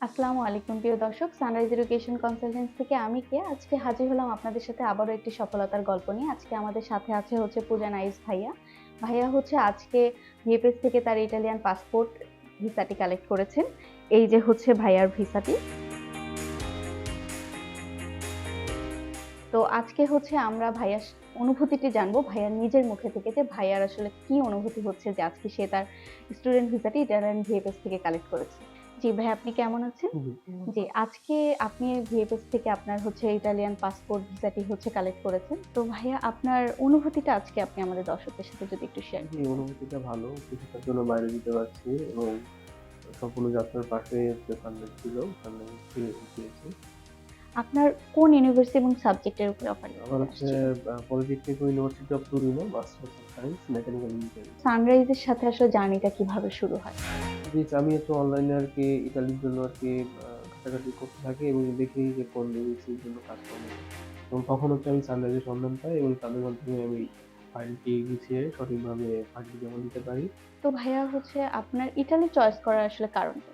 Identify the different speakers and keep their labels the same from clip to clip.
Speaker 1: আসসালামু আলাইকুম প্রিয় দর্শক, সানরাইজ এডুকেশন কনসালটেন্সি থেকে আমি আজকে হাজির হলাম আপনাদের সাথে আবারও একটি সফলতার গল্প নিয়ে। আজকে আমাদের সাথে আছে পূজা নাইস ভাইয়া। ভাইয়া আজকে ভিএফএস থেকে তার ইটালিয়ান পাসপোর্ট ভিসাটি কালেক্ট করেছেন। এই যে ভাইয়ার ভিসাটি। তো আজকে আমরা ভাইয়ার অনুভূতিটি জানবো ভাইয়ার নিজের মুখে থেকে, যে ভাইয়ার আসলে কি অনুভূতি হচ্ছে যে আজকে সে তার স্টুডেন্ট ভিসাটি ইটালিয়ান ভিএফএস থেকে কালেক্ট করেছে। জি ভাই, আপনি কেমন আছেন? জি, আজকে আপনি ভিএফএস থেকে আপনার ইটালিয়ান পাসপোর্ট ভিসাটি কালেক্ট করেছেন। তো ভাইয়া, আপনার অনুভূতিটা আজকে আপনি আমাদের দর্শকদের সাথে যদি একটু শেয়ার
Speaker 2: জি, অনুভূতিটা ভালো। কিছুটার জন্য বাইরে যেতে পারছি এবং সম্পূর্ণ যাত্রার পাশে যে সানরাইজ ছিল, সানরাইজ গিয়েছি।
Speaker 1: আপনার কোন ইউনিভার্সিটি এবং সাবজেক্টের উপরে অফার
Speaker 2: আমার হচ্ছে polytechnic university of Torino, master of science mechanical engineering.
Speaker 1: সানরাইজের সাথে আসলে জার্নিটা কিভাবে শুরু হয়?
Speaker 2: জি, আমি একটু অনলাইনে আরকি ইতালির জন্য আরকি ঘাটাঘাটি করতে থাকি এবং দেখি যে কোন ইউনিভার্সিটির জন্য কাজ পাবো। এবং তখন আমি সানরাইজের সন্ধান পাই এবং তাদের মাধ্যমে আমি ফাইলটি গুছিয়ে সঠিকভাবে ফাইলটি জমা দিতে পারি।
Speaker 1: তো ভাইয়া, আপনার ইটালি চয়েস করার আসলে কারণ কি?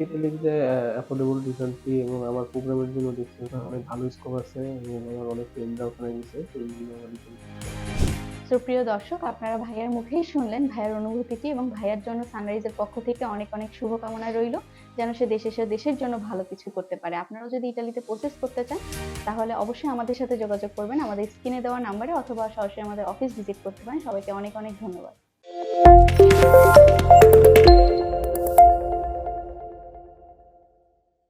Speaker 2: ইতালিতে অ্যাফোর্ডেবল টিউশন ফি এবং আমার প্রোগ্রামের জন্য দেখছি ওখানে অনেক ভালো স্কোপ আছে এবং আমার অনেক ফ্রেন্ডরা ওখানে গেছে। তো এই জন্য আমার ইতালি।
Speaker 1: তো প্রিয় দর্শক, আপনারা ভাইয়ার মুখেই শুনলেন ভাইয়ার অনুভূতিটি, এবং ভাইয়ার জন্য সানরাইজের পক্ষ থেকে অনেক অনেক শুভকামনা রইল, যেন সে দেশের জন্য ভালো কিছু করতে পারে। আপনারাও যদি ইতালিতে প্রসেস করতে চান, তাহলে অবশ্যই আমাদের সাথে যোগাযোগ করবেন আমাদের স্ক্রিনে দেওয়া নাম্বারে, অথবা সরাসরি আমাদের অফিস ভিজিট করতে পারেন। সবাইকে অনেক অনেক ধন্যবাদ।